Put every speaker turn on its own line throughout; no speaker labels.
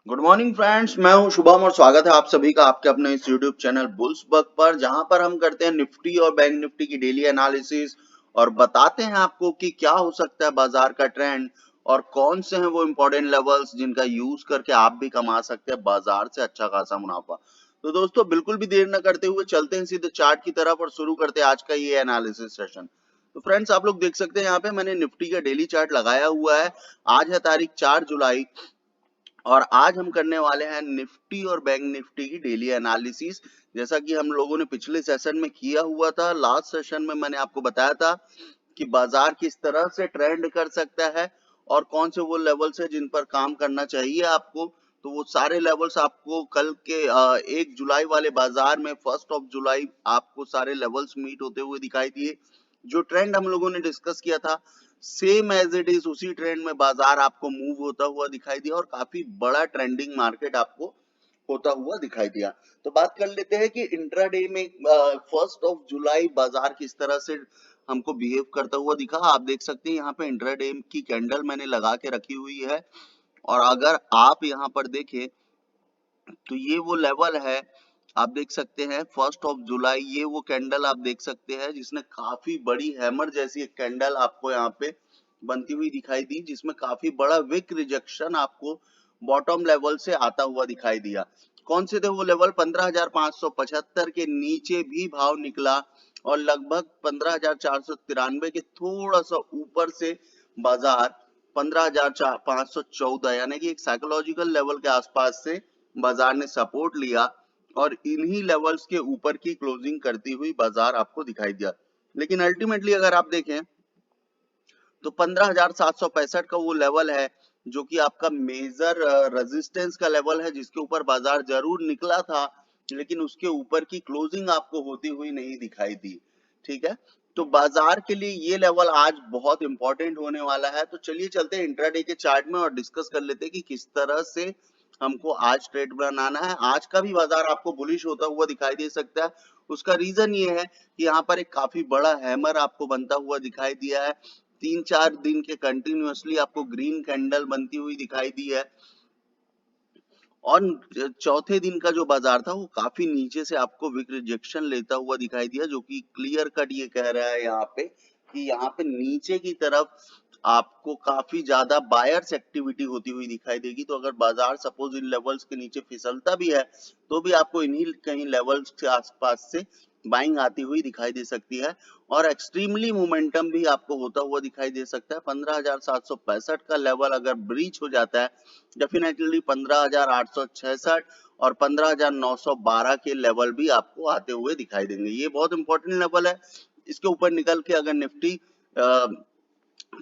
Good morning friends, मैं हूं शुभम और स्वागत है आप सभी का आपके अपने इस यूट्यूब चैनल बुल्स बग पर, जहां पर हम करते हैं निफ्टी और बैंक निफ्टी की डेली एनालिसिस और बताते हैं आपको कि क्या हो सकता है बाजार का ट्रेंड और कौन से हैं वो इंपॉर्टेंट लेवल्स जिनका यूज करके आप भी कमा सकते हैं बाजार से अच्छा खासा मुनाफा। तो दोस्तों बिल्कुल भी देर न करते हुए चलते हैं सीधे चार्ट की तरफ और शुरू करते हैं आज का ये एनालिसिस सेशन। तो फ्रेंड्स आप लोग देख सकते हैं यहाँ पे मैंने निफ्टी का डेली चार्ट लगाया हुआ है। आज है तारीख 4 जुलाई और आज हम करने वाले हैं निफ्टी और बैंक निफ्टी की डेली एनालिसिस। जैसा कि हम लोगों ने पिछले सेशन में किया हुआ था, लास्ट सेशन में मैंने आपको बताया था कि बाजार किस तरह से ट्रेंड कर सकता है और कौन से वो लेवल्स है जिन पर काम करना चाहिए आपको। तो वो सारे लेवल्स आपको कल के 1 जुलाई वाले बाजार में 1 जुलाई आपको सारे लेवल्स मीट होते हुए दिखाई दिए। जो ट्रेंड हम लोगों ने डिस्कस किया था सेम एज इट इज उसी ट्रेंड में बाजार आपको मूव होता हुआ दिखाई दिया और काफी बड़ा ट्रेंडिंग मार्केट आपको होता हुआ दिखाई दिया। तो बात कर लेते हैं कि इंट्राडे में 1 जुलाई बाजार किस तरह से हमको बिहेव करता हुआ दिखा। आप देख सकते हैं यहाँ पे इंट्राडे की कैंडल मैंने लगा के रखी हुई है और अगर आप यहाँ पर देखें तो ये वो लेवल है, आप देख सकते हैं 1 जुलाई। ये वो कैंडल आप देख सकते हैं जिसने काफी बड़ी हैमर जैसी एक कैंडल आपको यहाँ पे बनती हुई दिखाई दी, जिसमें काफी बड़ा विक रिजेक्शन आपको बॉटम लेवल से आता हुआ दिखाई दिया। कौन से थे वो लेवल? 15,575 के नीचे भी भाव निकला और लगभग 15,493 के थोड़ा सा ऊपर से बाजार 15,514 यानी कि एक साइकोलॉजिकल लेवल के आसपास से बाजार ने सपोर्ट लिया और इन्हीं लेवल्स के ऊपर की क्लोजिंग करती हुई बाजार आपको दिखाई दिया। लेकिन अल्टीमेटली अगर आप देखें तो 15,765 का वो लेवल है जो कि आपका मेजर रेजिस्टेंस का लेवल है, जिसके ऊपर बाजार जरूर निकला था लेकिन उसके ऊपर की क्लोजिंग आपको होती हुई नहीं दिखाई दी। ठीक है, तो बाजार के लिए ये लेवल आज बहुत इंपॉर्टेंट होने वाला है। तो चलिए चलते हैं इंट्राडे के चार्ट में और डिस्कस कर लेते हैं कि किस तरह से हमको आज ट्रेड बनाना है। आज का भी बाजार आपको बुलिश होता हुआ दिखाई दे सकता है। उसका रीजन ये है कि यहाँ पर एक काफी बड़ा हैमर आपको बनता हुआ दिखाई दिया है। 3-4 दिन के कंटिन्यूअसली आपको ग्रीन कैंडल बनती हुई दिखाई दी है और चौथे दिन का जो बाजार था वो काफी नीचे से आपको विक रिजेक्शन लेता हुआ दिखाई दिया, जो कि क्लियर कट ये कह रहा है यहाँ पे कि यहाँ पे नीचे की तरफ आपको काफी ज्यादा बायर्स एक्टिविटी होती हुई दिखाई देगी। तो अगर बाजार सपोज इन लेवल्स के नीचे फिसलता भी है तो भी आपको इन्हीं कहीं लेवल्स के आसपास से बाइंग आती हुई दिखाई दे सकती है और एक्सट्रीमली मोमेंटम भी आपको होता हुआ दिखाई दे सकता है। 15,765 का लेवल अगर ब्रीच हो जाता है, डेफिनेटली 15,866 और 15,912 के लेवल भी आपको आते हुए दिखाई देंगे। ये बहुत इंपॉर्टेंट लेवल है। इसके ऊपर निकल के अगर निफ्टी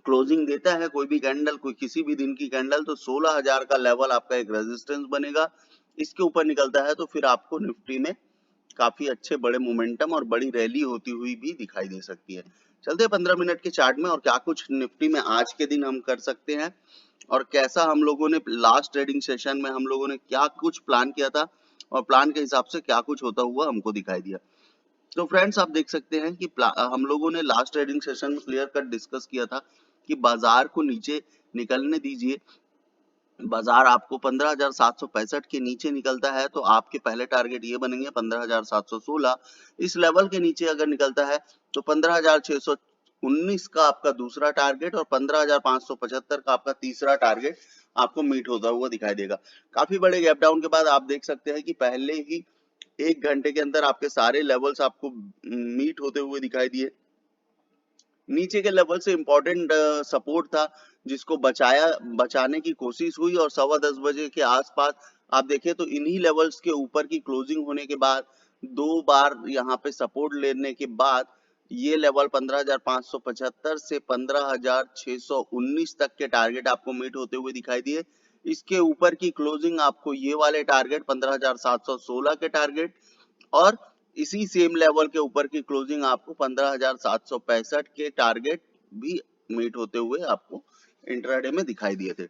क्लोजिंग देता है कोई भी कैंडल, कोई किसी भी दिन की कैंडल, तो 16,000 का लेवल आपका एक रेजिस्टेंस बनेगा। इसके ऊपर निकलता है तो फिर आपको निफ्टी में काफी अच्छे बड़े मोमेंटम और बड़ी रैली होती हुई भी दिखाई दे सकती है। चलते हैं 15 मिनट के चार्ट में और क्या कुछ निफ्टी में आज के दिन हम कर सकते हैं और कैसा हम लोगों ने लास्ट ट्रेडिंग सेशन में हम लोगों ने क्या कुछ प्लान किया था और प्लान के हिसाब से क्या कुछ होता हुआ हमको दिखाई दिया। तो फ्रेंड्स आप देख सकते हैं कि हम लोगों ने लास्ट ट्रेडिंग सेशन में क्लियर कट डिस्कस किया था कि बाजार को नीचे निकलने दीजिए। बाजार आपको 15,765 के नीचे निकलता है तो आपके पहले टारगेट ये बनेंगे 15,716। इस लेवल के नीचे अगर निकलता है तो 15,619 का आपका दूसरा टारगेट और 15,575 का आपका तीसरा टारगेट आपको मीट होता हुआ दिखाई देगा। काफी बड़े गैप डाउन के बाद आप देख सकते हैं कि पहले ही 1 घंटे के अंदर आपके सारे लेवल्स आपको मीट होते हुए दिखाई दिए। नीचे के लेवल से इंपॉर्टेंट सपोर्ट था जिसको बचाने की कोशिश हुई और 10:15 बजे के आसपास आप देखें तो इन्हीं लेवल्स के ऊपर की क्लोजिंग होने के बाद 2 बार यहाँ पे सपोर्ट लेने के बाद ये लेवल 15,575 से 15,619 तक के टारगेट आपको मीट होते हुए दिखाई दिए। इसके ऊपर की क्लोजिंग आपको ये वाले टारगेट 15,716 के टारगेट और इसी सेम लेवल के ऊपर की क्लोजिंग आपको 15,765 के टारगेट भी मीट होते हुए आपको इंट्राडे में दिखाई दिए थे।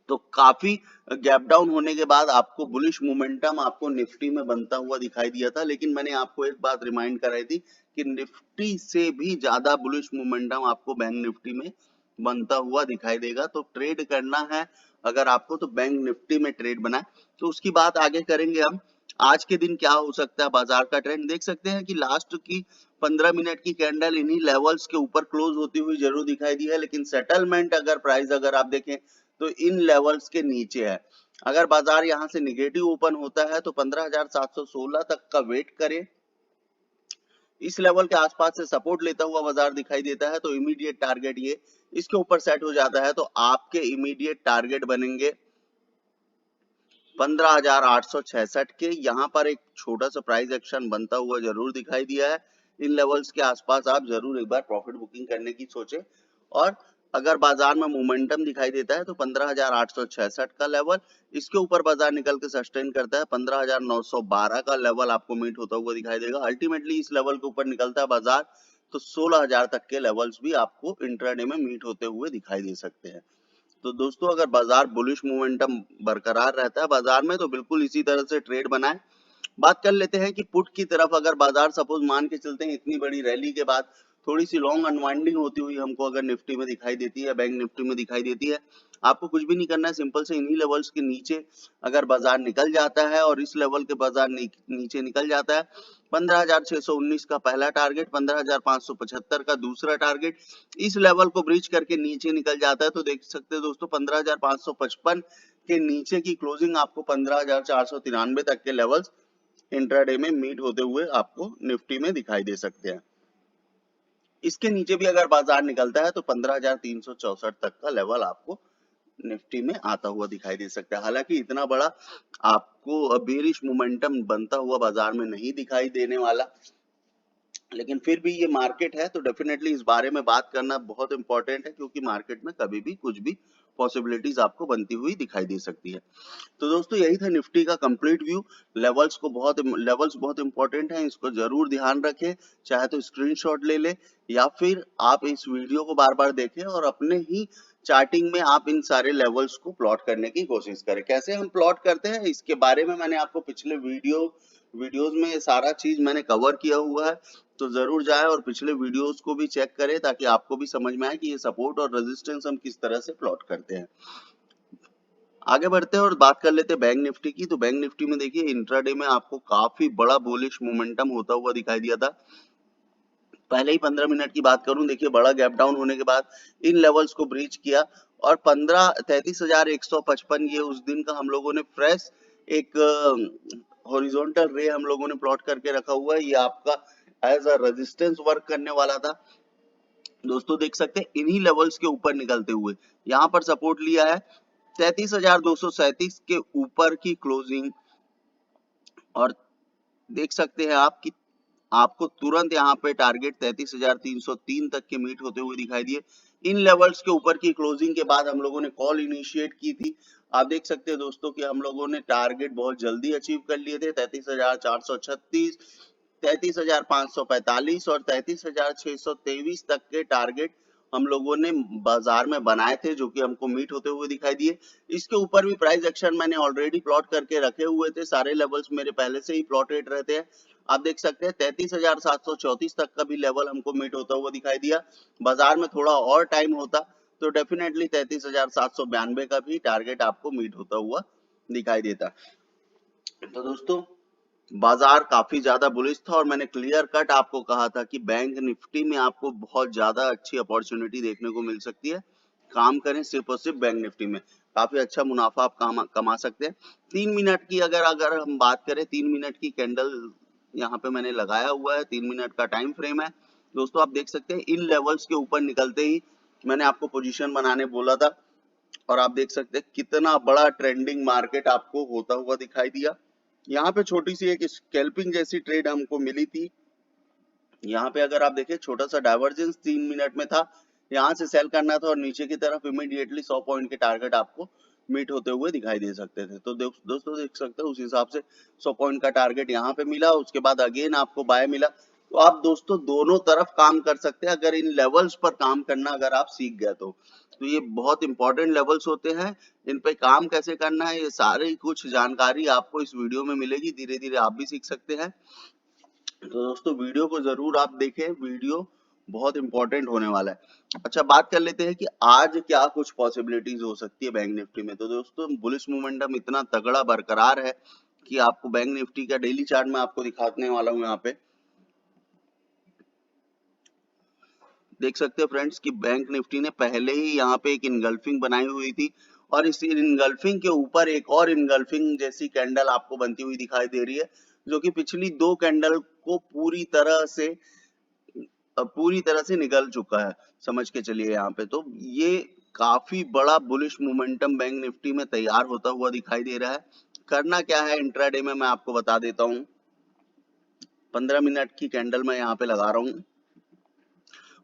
तो काफी गैप डाउन होने के बाद आपको बुलिश मोमेंटम आपको निफ्टी में बनता हुआ दिखाई दिया था, लेकिन मैंने आपको एक बात रिमाइंड कराई थी कि निफ्टी से भी ज्यादा बुलिश मोमेंटम आपको बैंक निफ्टी में बनता हुआ दिखाई देगा। तो ट्रेड करना है अगर आपको तो बैंक निफ्टी में ट्रेड बनाए। तो उसकी बात आगे करेंगे हम। आज के दिन क्या हो सकता है बाजार का ट्रेंड देख सकते हैं कि लास्ट की 15 मिनट की कैंडल इन्हीं लेवल्स के ऊपर क्लोज होती हुई जरूर दिखाई दी है, लेकिन सेटलमेंट अगर प्राइस अगर आप देखें तो इन लेवल्स के नीचे है। अगर बाजार यहां से निगेटिव ओपन होता है तो 15,716 तक का वेट करें। इस लेवल के आसपास से सपोर्ट लेता हुआ बाजार दिखाई देता है तो इमीडिएट टारगेट ये इसके ऊपर सेट हो जाता है तो आपके इमीडिएट टारगेट बनेंगे 15,866 के। यहाँ पर एक छोटा सा प्राइस एक्शन बनता हुआ जरूर दिखाई दिया है। इन लेवल्स के आसपास आप जरूर एक बार प्रॉफिट बुकिंग करने की सोचें। और अगर बाजार में मोमेंटम दिखाई देता है तो 15,866 का लेवल, इसके ऊपर बाजार निकल के सस्टेन करता है 15,912 का लेवल आपको मीट होता हुआ दिखाई देगा। अल्टीमेटली इस लेवल के ऊपर निकलता है बाजार तो 16,000 तक के लेवल्स भी आपको इंट्राडे में मीट होते हुए दिखाई दे सकते हैं। तो दोस्तों अगर बाजार बुलिश मोमेंटम बरकरार रहता है बाजार में तो बिल्कुल इसी तरह से ट्रेड बनाएं। बात कर लेते हैं कि पुट की तरफ अगर बाजार सपोज मान के चलते हैं इतनी बड़ी रैली के बाद थोड़ी सी लॉन्ग अनवाइंडिंग होती हुई हमको अगर निफ्टी में दिखाई देती है, बैंक निफ्टी में दिखाई देती है, आपको कुछ भी नहीं करना है, सिंपल से इन्हीं लेवल्स के नीचे अगर बाजार निकल जाता है और इस लेवल के बाजार नीचे निकल जाता है 15,619 का पहला टारगेट, 15,575 का दूसरा टारगेट, इस लेवल को ब्रीच करके नीचे निकल जाता है तो देख सकते हैं दोस्तों 15,555 के नीचे की क्लोजिंग आपको 15,493 तक के लेवल्स इंट्राडे में मीट होते हुए आपको निफ्टी में दिखाई दे सकते हैं। इसके नीचे भी अगर बाजार निकलता है तो 15,364 तक का लेवल आपको निफ्टी में आता हुआ दिखाई दे सकता है। हालांकि इतना बड़ा आपको बेरिश मोमेंटम बनता हुआ बाजार में नहीं दिखाई देने वाला, लेकिन फिर भी ये मार्केट है तो डेफिनेटली इस बारे में बात करना बहुत इंपॉर्टेंट है क्योंकि मार्केट में कभी भी कुछ भी पॉसिबिलिटीज आपको बनती हुई दिखाई दे सकती है। तो दोस्तों यही था निफ्टी का कंप्लीट व्यू। लेवल्स बहुत इंपॉर्टेंट हैं, इसको जरूर ध्यान रखें। चाहे तो स्क्रीनशॉट ले ले या फिर आप इस वीडियो को बार बार देखें और अपने ही चार्टिंग में आप इन सारे लेवल्स को प्लॉट करने की कोशिश करें। कैसे हम प्लॉट करते हैं इसके बारे में मैंने आपको पिछले वीडियोस में सारा चीज मैंने कवर किया हुआ है, तो जरूर जाए और पिछले वीडियोस को भी चेक करें ताकि आपको भी समझ में आए कि ये सपोर्ट और रेजिस्टेंस हम किस तरह से प्लॉट करते हैं। आगे बढ़ते हैं और बात कर लेते हैं बैंक निफ्टी की। तो बैंक निफ्टी में देखिए इंट्राडे में आपको काफी बड़ा बुलिश मोमेंटम होता हुआ दिखाई दिया था। पहले ही 15 मिनट की बात करूं, देखिए बड़ा गैप डाउन होने के बाद इन लेवल्स को ब्रीच किया और 33,155 ये उस दिन का हम लोगों ने फ्रेश एक हॉरिजॉन्टल रे हम लोगों ने प्लॉट करके रखा हुआ है। ये आपका एज अ रेजिस्टेंस वर्क करने वाला था। दोस्तों देख सकते हैं इन्हीं लेवल्स के ऊपर निकलते हुए यहाँ पर सपोर्ट लिया है 33,237 के ऊपर की क्लोजिंग, और देख सकते हैं आप कि आपको तुरंत यहाँ पे टारगेट 33,303 तक के मीट होते हुए दिखाई दिए। इन लेवल्स के ऊपर की क्लोजिंग के बाद हम लोगों ने कॉल इनिशिएट की थी। आप देख सकते हैं दोस्तों कि हम लोगों ने टारगेट बहुत जल्दी अचीव कर लिए थे 33,436, 33,545 और 33,623 तक के टारगेट हम लोगों ने बाजार में बनाए थे जो कि हमको मीट होते हुए दिखाई दिए। इसके ऊपर भी प्राइस एक्शन मैंने ऑलरेडी प्लॉट करके रखे हुए थे, सारे लेवल्स मेरे पहले से ही प्लॉटेड रहते हैं। आप देख सकते हैं 33,734 तक का भी लेवल हमको मीट होता हुआ दिखाई दिया। बाजार में थोड़ा और टाइम होता तो डेफिनेटली 33,792 का भी टारगेट आपको मीट होता हुआ दिखाई देता। तो दोस्तों बाजार काफी ज्यादा बुलिश था और मैंने क्लियर कट आपको कहा था कि बैंक निफ्टी में आपको बहुत ज्यादा अच्छी अपॉर्चुनिटी देखने को मिल सकती है। काम करें सिर्फ और सिर्फ बैंक निफ्टी में, काफी अच्छा मुनाफा आप कमा सकते हैं। 3 मिनट की अगर अगर हम बात करें, 3 मिनट की कैंडल यहाँ पे मैंने लगाया हुआ है, 3 मिनट का टाइम फ्रेम है। दोस्तों आप देख सकते हैं इन लेवल्स के ऊपर निकलते ही मैंने आपको पोजीशन बनाने बोला था और आप देख सकते हैं कितना बड़ा ट्रेंडिंग मार्केट आपको होता हुआ दिखाई दिया। यहाँ पे छोटी सी एक स्कैल्पिंग जैसी ट्रेड हमको मिली थी। यहाँ पे अगर आप देखें छोटा सा डाइवर्जेंस 3 मिनट में था, यहाँ से सेल करना था और नीचे की तरफ इमीडिएटली 100 पॉइंट के टारगेट आपको मीट होते हुए दिखाई दे सकते थे। तो दोस्तों देख सकते हैं उस हिसाब से 100 पॉइंट का टारगेट यहाँ पे मिला, उसके बाद अगेन आपको बाय मिला। तो आप दोस्तों दोनों तरफ काम कर सकते हैं अगर इन लेवल्स पर काम करना अगर आप सीख गए तो ये बहुत इंपॉर्टेंट लेवल्स होते हैं। इन पे काम कैसे करना है ये सारी कुछ जानकारी आपको इस वीडियो में मिलेगी, धीरे धीरे आप भी सीख सकते हैं। तो दोस्तों वीडियो को जरूर आप देखें, वीडियो बहुत इंपॉर्टेंट होने वाला है। अच्छा, बात कर लेते हैं कि आज क्या कुछ पॉसिबिलिटीज हो सकती है बैंक निफ्टी में। तो दोस्तों बुलिश मोमेंटम इतना तगड़ा बरकरार है कि आपको बैंक निफ्टी का डेली चार्ट में आपको दिखाने वाला हूँ। यहाँ पे देख सकते हैं फ्रेंड्स कि बैंक निफ्टी ने पहले ही यहाँ पे एक इनगल्फिंग बनाई हुई थी और इस इनगल्फिंग के ऊपर एक और इनगल्फिंग जैसी कैंडल आपको बनती हुई दिखाई दे रही है, जो कि पिछली दो कैंडल को पूरी तरह से निगल चुका है, समझ के चलिए। यहाँ पे तो ये काफी बड़ा बुलिश मोमेंटम बैंक निफ्टी में तैयार होता हुआ दिखाई दे रहा है। करना क्या है इंट्राडे में मैं आपको बता देता हूँ। 15 मिनट की कैंडल मैं यहाँ पे लगा रहा हूँ।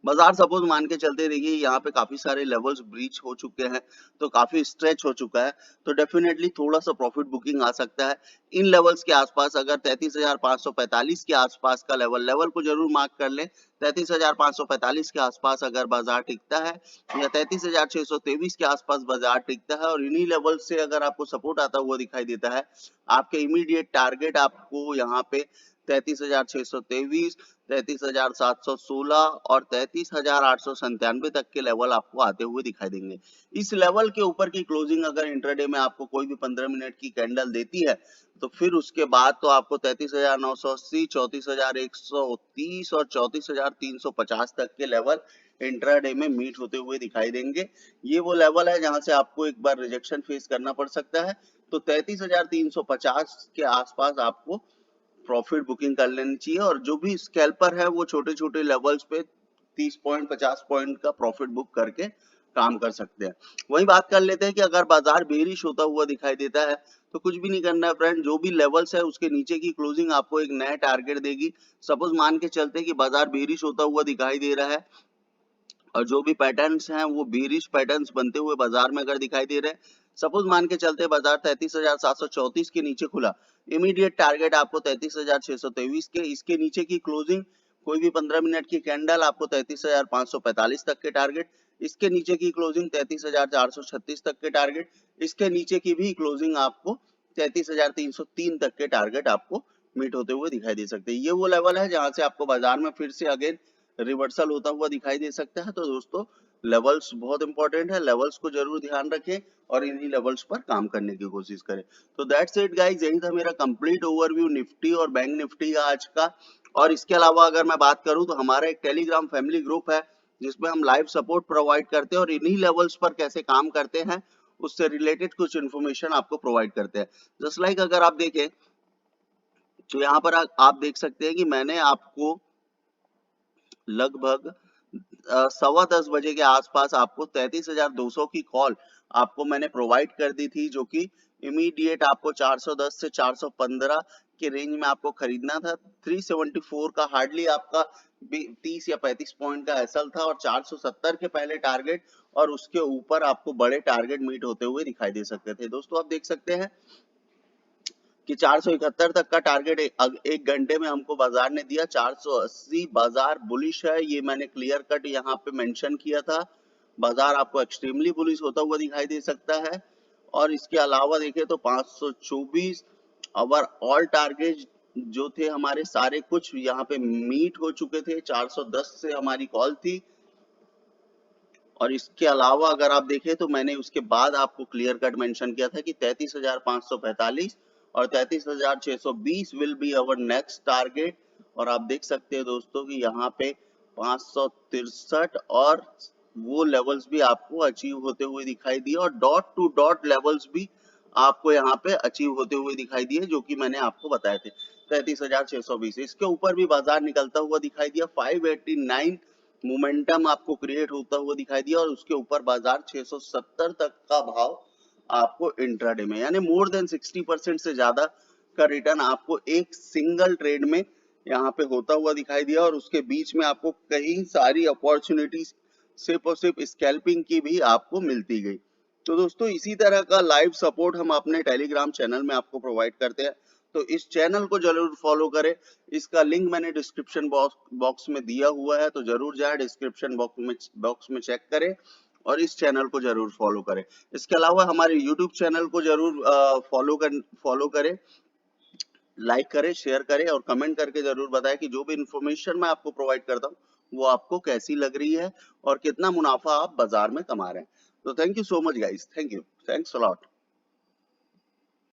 बाजार सपोज मान के चलते, देखिए यहाँ पे काफी सारे लेवल्स ब्रीच हो चुके हैं, तो काफी स्ट्रेच हो चुका है, तो डेफिनेटली थोड़ा सा प्रॉफिट बुकिंग आ सकता है इन लेवल्स के आसपास। अगर 33,545 के आसपास का लेवल को जरूर मार्क कर लें। 33,545 के आसपास अगर बाजार टिकता है या 33,623 के आसपास बाजार टिकता है और इन्हीं लेवल से अगर आपको सपोर्ट आता हुआ दिखाई देता है, आपके इमीडिएट टारगेट आपको यहाँ पे 33,623, 33,716 और 33,897 तक के लेवल आपको आते हुए दिखाई देंगे। इस लेवल के ऊपर की क्लोजिंग अगर इंट्राडे में आपको कोई भी 15 मिनट की कैंडल देती है, तो फिर उसके बाद तो आपको 33,980, 34,130 और 34,350 तक के लेवल इंट्राडे में मीट होते हुए दिखाई देंगे। ये वो लेवल है जहां से आपको एक बार रिजेक्शन फेस करना पड़ सकता है। तो 33,350 के आसपास आपको प्रॉफिट बुकिंग कर लेनी चाहिए और जो भी स्कैल्पर है वो छोटे छोटे लेवल्स पे 30 पॉइंट 50 पॉइंट का प्रॉफिट बुक करके काम कर सकते हैं। वही बात कर लेते हैं कि अगर बाजार बेरिश होता हुआ दिखाई देता है, तो कुछ भी नहीं करना है फ्रेंड। जो भी लेवल्स है उसके नीचे की क्लोजिंग आपको एक नया टारगेट देगी। सपोज मान के चलते हैं कि बाजार बेरिश होता हुआ दिखाई दे रहा है और जो भी पैटर्न्स हैं वो बेरिश पैटर्न्स बनते हुए बाजार में अगर दिखाई दे रहे हैं, सपोज मान के चलते बाजार 33,734 के नीचे खुला, इमीडिएट टारगेट आपको 33,623 के, इसके नीचे की क्लोजिंग कोई भी 15 मिनट की कैंडल आपको 33,545 तक के टारगेट, इसके नीचे की क्लोजिंग 33,436 तक के टारगेट, इसके नीचे की भी क्लोजिंग आपको 33,303 तक के टारगेट आपको मीट होते हुए दिखाई दे सकते हैं। ये वो लेवल है जहां से आपको बाजार में फिर से अगेन रिवर्सल होता हुआ दिखाई दे सकता है। तो दोस्तों लेवल्स बहुत इंपॉर्टेंट है, लेवल्स को जरूर ध्यान रखें और इन्हीं लेवल्स पर काम करने की कोशिश करें। तो दैट्स इट गाइस, यही था मेरा कंप्लीट ओवरव्यू निफ्टी और बैंक निफ्टी का आज का। और इसके अलावा अगर मैं बात करूं तो हमारा एक टेलीग्राम फैमिली ग्रुप है जिसमें हम लाइव सपोर्ट प्रोवाइड करते हैं और इन्हीं लेवल्स पर कैसे काम करते हैं उससे रिलेटेड कुछ इन्फॉर्मेशन आपको प्रोवाइड करते हैं। जस्ट लाइक अगर आप देखें तो यहाँ पर आप देख सकते हैं कि मैंने आपको लगभग 10:15 बजे के आसपास आपको 33,200 की कॉल आपको मैंने प्रोवाइड कर दी थी, जो कि इमीडिएट आपको 410 से 415 के रेंज में आपको खरीदना था। 374 का हार्डली आपका 30 या 35 पॉइंट का एसएल था और 470 के पहले टारगेट और उसके ऊपर आपको बड़े टारगेट मीट होते हुए दिखाई दे सकते थे। दोस्तों आप देख सकते हैं कि 471 तक का टारगेट एक घंटे में हमको बाजार ने दिया। 480 बाजार बुलिश है, ये मैंने क्लियर कट यहाँ पे मेंशन किया था। बाजार आपको एक्सट्रीमली बुलिश होता हुआ दिखाई दे सकता है। और इसके अलावा देखें तो 524 और ऑल टारगेट जो थे हमारे सारे कुछ यहाँ पे मीट हो चुके थे। 410 से हमारी कॉल थी और इसके अलावा अगर आप देखें तो मैंने उसके बाद आपको क्लियर कट मेंशन किया था कि 33,545 और 33,620 will be our next target. और आप देख सकते हैं दोस्तों कि यहाँ पे 563 और वो लेवल्स भी आपको अचीव होते हुए दिखाई दिए और डॉट टू डॉट लेवल्स भी आपको यहाँ पे अचीव होते हुए दिखाई दिए, जो कि मैंने आपको बताए थे 33,620। इसके ऊपर भी बाजार निकलता हुआ दिखाई दिया। 589 मोमेंटम आपको क्रिएट होता हुआ दिखाई दिया और उसके ऊपर बाजार 670 तक का भाव आपको इंट्राडे में, यानी मोर देन 60% से ज्यादा का रिटर्न आपको एक सिंगल ट्रेड में यहाँ पे होता हुआ दिखाई दिया। और उसके बीच में आपको कई सारी अपॉर्चुनिटीज सिर्फ और सिर्फ स्कैल्पिंग की भी आपको मिलती गई। तो दोस्तों इसी तरह का लाइव सपोर्ट हम अपने टेलीग्राम चैनल में आपको प्रोवाइड करते हैं, तो इस चैनल को जरूर फॉलो करें। इसका लिंक मैंने डिस्क्रिप्शन बॉक्स में दिया हुआ है, तो जरूर जाए डिस्क्रिप्शन बॉक्स में चेक करें और इस चैनल को जरूर फॉलो करें। इसके अलावा हमारे यूट्यूब चैनल को जरूर फॉलो करें, लाइक करें, शेयर करें और कमेंट करके जरूर बताएं कि जो भी इंफॉर्मेशन मैं आपको प्रोवाइड करता हूँ वो आपको कैसी लग रही है और कितना मुनाफा आप बाजार में कमा रहे हैं। तो thank you so much guys, thank you, thanks a lot.